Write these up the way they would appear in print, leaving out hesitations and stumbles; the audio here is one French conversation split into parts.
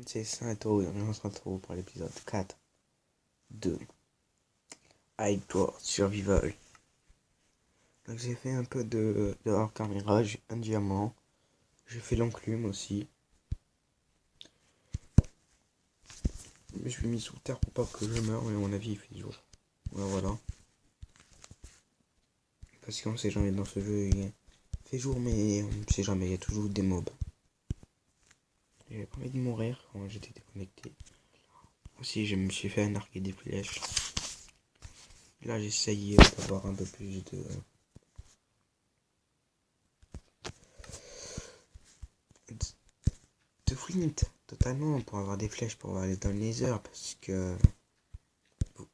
c'est Sainto et on se retrouve pour l'épisode 4 de Outdoor Survival. Donc j'ai fait un peu de hors caméra, j'ai un diamant, j'ai fait l'enclume aussi. Mais je l'ai mis sous terre pour pas que je meure, mais à mon avis il fait jour. Voilà. Parce qu'on sait jamais dans ce jeu, il fait jour mais on ne sait jamais, il y a toujours des mobs. J'avais pas envie de mourir quand j'étais déconnecté. Aussi je me suis fait un arc et des flèches. Là j'essaye d'avoir un peu plus de flint totalement pour avoir des flèches pour aller dans le nether parce que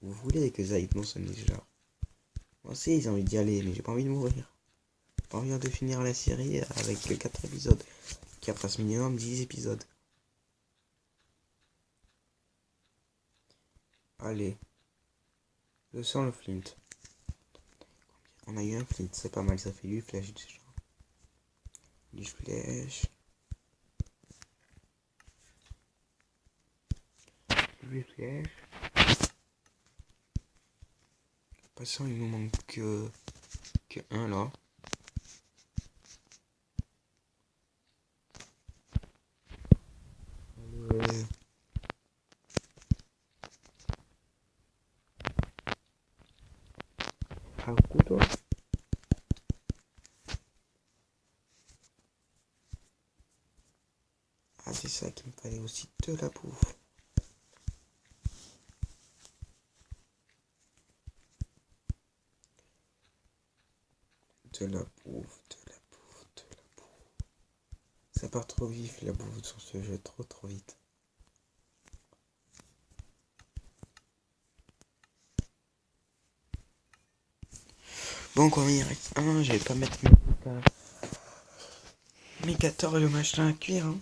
vous voulez que j'aille dans ce nether. Moi aussi j'ai envie d'y aller mais j'ai pas envie de mourir. J'ai pas envie de finir la série avec 4 épisodes qui fasse minimum 10 épisodes. Allez, je sens le flint. On a eu un flint, c'est pas mal, ça fait 8 flèches déjà. 10 flèches. 8 flèches. Passant, il nous manque que un là. Un couteau. Ah, c'est ça qu'il me fallait aussi, de la bouffe. De la bouffe, de la bouffe, de la bouffe. Ça part trop vite la bouffe sur ce jeu, trop vite. Bon, quoi, il reste un, je vais pas mettre mes 14 le machin à cuire. Hein.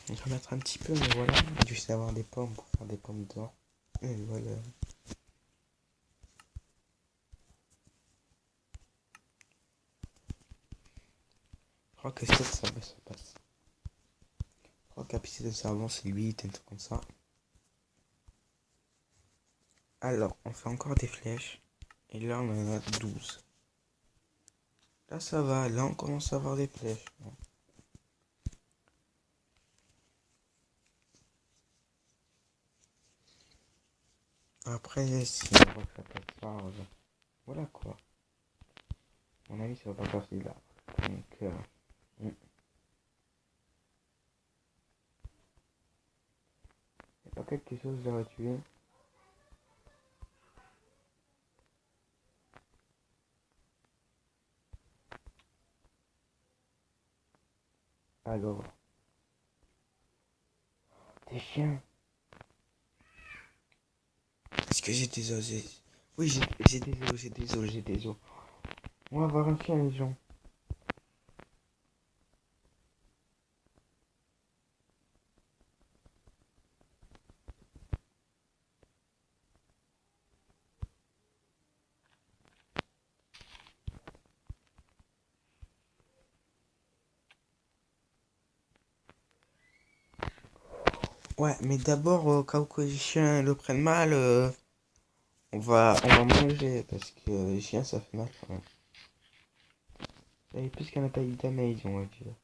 On va mettre un petit peu, mais voilà. On va juste avoir des pommes pour faire des pommes d'or. Et voilà. Je crois que ça passe. Je crois qu'à de savon, c'est 8, un truc comme ça. Alors, on fait encore des flèches. Et là, on en a 12. Là, ça va. Là, on commence à avoir des flèches. Après, si on voit que ça passe pas, voilà quoi. À mon avis, ça va pas passer là. Donc, y a pas quelque chose à tuer. Alors, des chiens. Est-ce que j'ai des os? Oui, j'ai des os. On va avoir un chien, les gens. Ouais, mais d'abord, au cas où les chiens le prennent mal, on va manger parce que les chiens ça fait mal quand même. Et plus qu'un attaque damage, on va dire.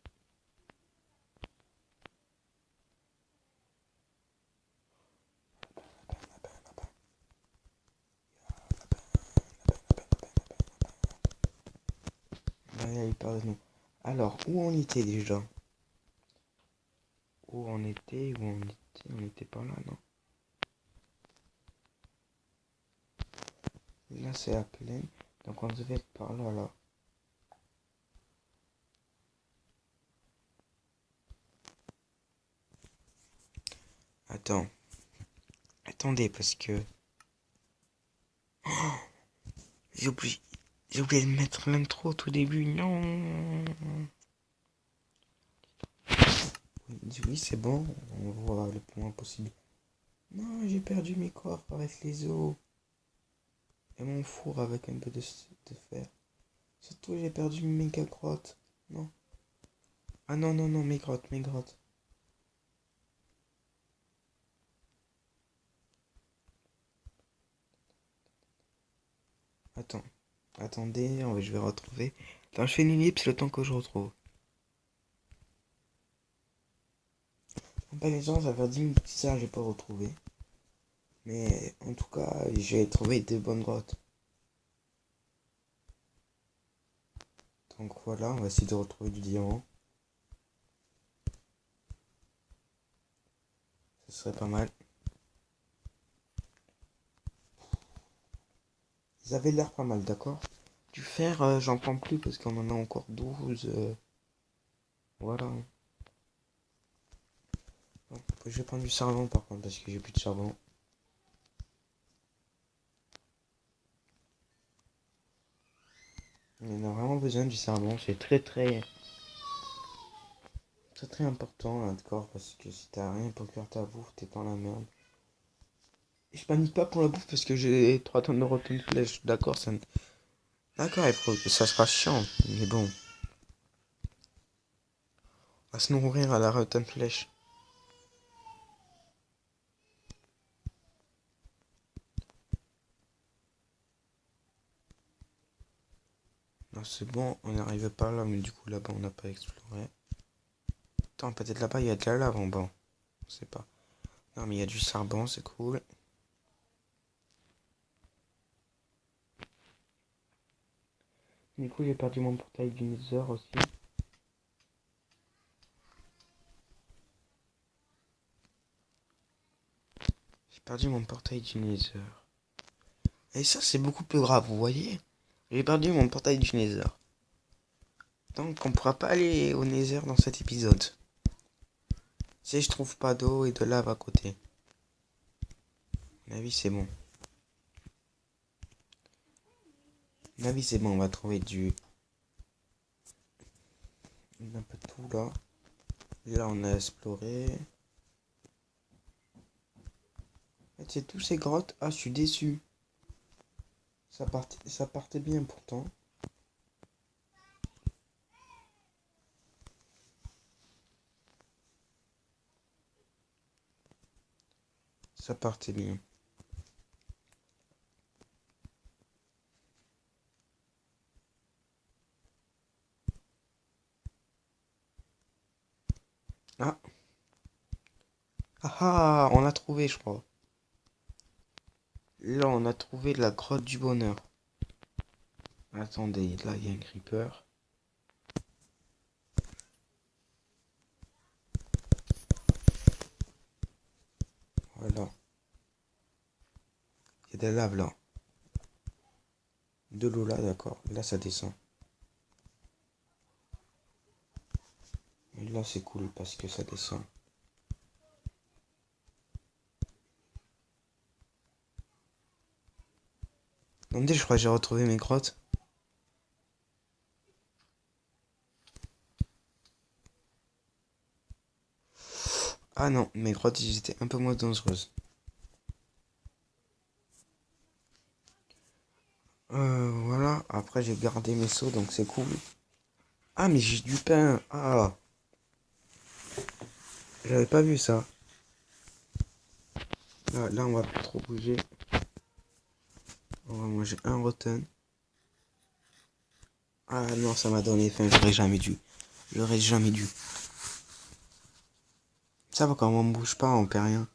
Allez, il parle de nous. Alors, où on était déjà? Où on était? On était pas là, non? Là, c'est la plaine. Donc, on devait être par là, là. Attends. Attendez, parce que... Oh, j'ai oublié... J'ai oublié de mettre l'intro au tout début. Non. Oui, c'est bon. On voit le plus loin possible. Non, j'ai perdu mes coffres avec les os. Et mon four avec un peu de fer. Surtout, j'ai perdu mes méga grottes. Non. Ah non, mes grottes. Attends. Attendez, je vais retrouver. Attends, je fais une ellipse le temps que je retrouve. Pas les gens, ça va 10 minutes que ça, j'ai pas retrouvé. Mais en tout cas, j'ai trouvé des bonnes grottes. Donc voilà, on va essayer de retrouver du diamant. Ce serait pas mal. Ils avaient l'air pas mal, d'accord? Du fer, j'en prends plus parce qu'on en a encore 12. Voilà. Bon, je vais prendre du charbon par contre parce que j'ai plus de charbon. On a vraiment besoin du charbon, c'est très important là, d'accord? Parce que si t'as rien pour cuire ta bouffe, t'es dans la merde. Et je panique pas pour la bouffe parce que j'ai 3 tonnes de rotten flèche, d'accord? D'accord, ça sera chiant, mais bon. On va se nourrir à la rotten flèche. Non, c'est bon, on n'arrive pas là, mais du coup là-bas on n'a pas exploré. Attends, peut-être là-bas il y a de la lave en bas. On sait pas. Non, mais il y a du charbon, c'est cool. Du coup, j'ai perdu mon portail du Nether aussi. J'ai perdu mon portail du Nether. Et ça, c'est beaucoup plus grave, vous voyez? J'ai perdu mon portail du Nether. Donc, on pourra pas aller au Nether dans cet épisode. Si je trouve pas d'eau et de lave à côté. À mon avis, c'est bon. À mon avis, c'est bon, on va trouver un peu de tout là. Et là, on a exploré. C'est tous ces grottes. Ah, je suis déçu. Ça partait bien pourtant. Ça partait bien. Ah. Ah ah, on l'a trouvé, je crois. Là, on a trouvé la grotte du bonheur. Attendez, là, il y a un creeper. Voilà. Il y a de la lave là. De l'eau là, d'accord. Là, ça descend. Et là, c'est cool parce que ça descend. Attendez, je crois que j'ai retrouvé mes grottes. Ah non, mes grottes, ils étaient un peu moins dangereuses. Voilà. Après, j'ai gardé mes seaux, donc c'est cool. Ah, mais j'ai du pain. Ah, j'avais pas vu ça. Là, on va plus trop bouger. On va manger un rotten. Ah non, ça m'a donné faim. J'aurais jamais dû. J'aurais jamais dû. Ça va quand on bouge pas, on perd rien.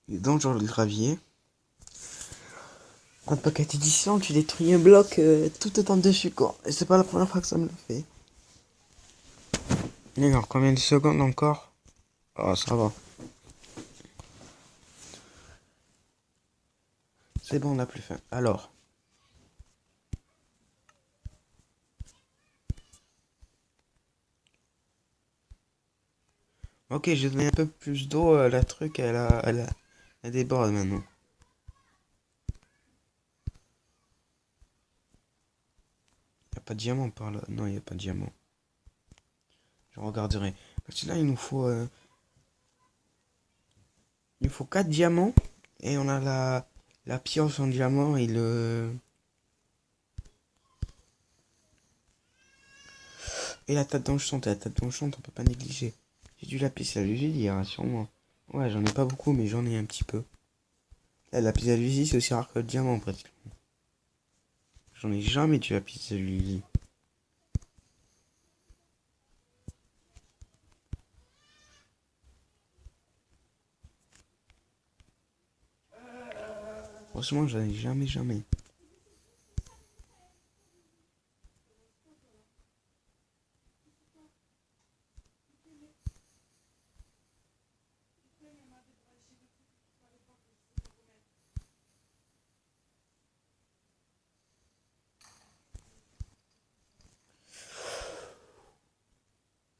Et donc, genre le gravier. En Pocket Edition, tu détruis un bloc tout autant dessus, quoi. Et c'est pas la première fois que ça me le fait. Alors, combien de secondes encore? Oh, ça va. C'est bon, on n'a plus faim. Alors. Ok, j'ai donné un peu plus d'eau. La truc, elle déborde maintenant. Y a pas de diamant par là. Non, y a pas de diamant. Je regarderai. Parce que là, il nous faut 4 diamants. Et on a la pioche en diamant et la tête d'enchant. Et la tête d'enchant, on peut pas négliger. J'ai du lapis lazuli, rassure-moi. Ouais, j'en ai pas beaucoup, mais j'en ai un petit peu. La lapis lazuli, c'est aussi rare que le diamant, pratiquement. J'en ai jamais du lapis lazuli. Franchement, j'en ai jamais.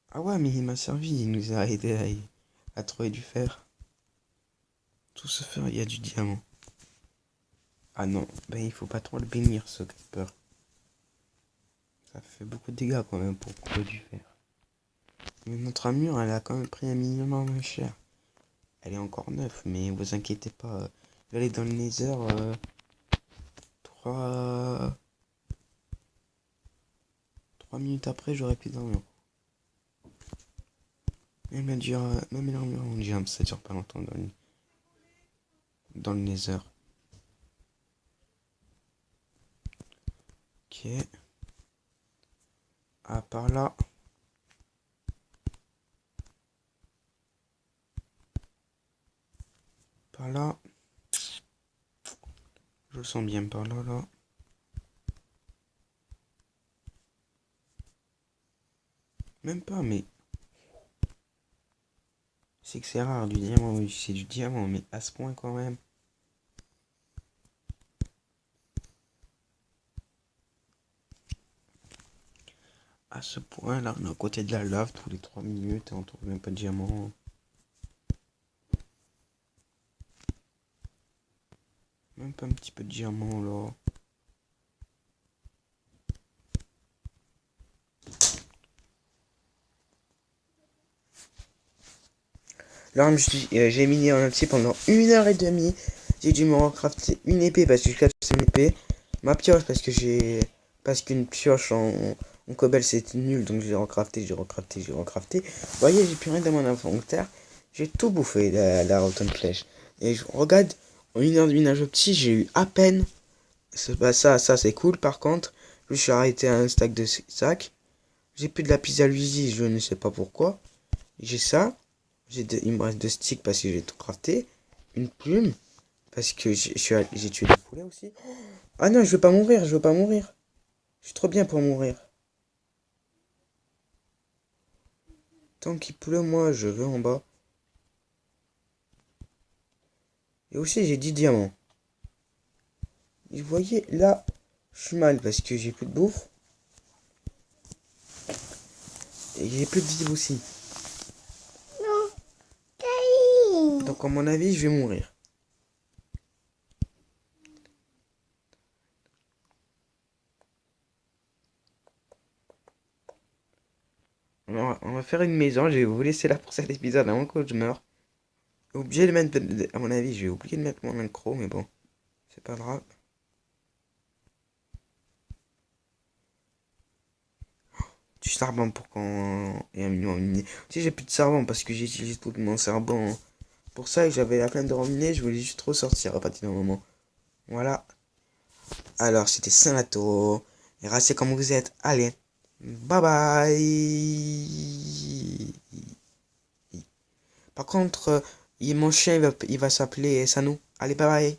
Ah ouais, mais il m'a servi, il nous a aidé à trouver du fer. Tout ce fer, il y a du diamant. Ah non, ben il faut pas trop le bénir, ce creeper. Ça fait beaucoup de dégâts quand même pour trouver du fer. Mais notre armure, elle a quand même pris un minimum cher. Elle est encore neuve, mais vous inquiétez pas. Je vais aller dans le Nether. 3... 3 minutes après, j'aurai plus d'armure. Même l'armure en diamant, ça dure pas longtemps dans le Nether. Ok. Ah, par là. Par là. Je le sens bien par là, là. Même pas, mais... C'est que c'est rare du diamant, oui, c'est du diamant, mais à ce point quand même. À ce point là, on est à côté de la lave tous les 3 minutes et on trouve même pas de diamant. Même pas un petit peu de diamant là. Là, j'ai miné en entier pendant 1 h 30. J'ai dû me recrafter une épée parce que je casse une épée. Ma pioche parce qu'une pioche en cobble c'était nul, donc j'ai recrafté. Vous voyez, j'ai plus rien dans mon inventaire. J'ai tout bouffé, la rotten flèche. Et je regarde, en 1 h de minage petit, j'ai eu à peine. Bah, ça c'est cool. Par contre, je suis arrêté à un stack de sacs. J'ai plus de la pizza Luigi, je ne sais pas pourquoi. J'ai ça. Il me reste 2 sticks parce que j'ai tout crafté. Une plume. Parce que j'ai tué des poulets aussi. Ah non, je veux pas mourir. Je suis trop bien pour mourir. Tant qu'il pleut, moi, je vais en bas. Et aussi, j'ai 10 diamants. Et vous voyez, là, je suis mal parce que j'ai plus de bouffe. Et j'ai plus de vie aussi. Donc, à mon avis, je vais mourir. On va faire une maison. Je vais vous laisser là pour cet épisode avant que je meure. Obligé de mettre, à mon avis, je vais oublier de mettre mon micro, mais bon, c'est pas grave. Du charbon pour qu'on ait un million miner. Si j'ai plus de charbon parce que j'utilise tout mon charbon pour ça et j'avais la flemme de reminer, je voulais juste ressortir à partir d'un moment. Voilà. Alors c'était Saint-Lato. Et restez comme vous êtes. Allez. Bye bye. Par contre, mon chien il va s'appeler Sanou. Allez, bye bye.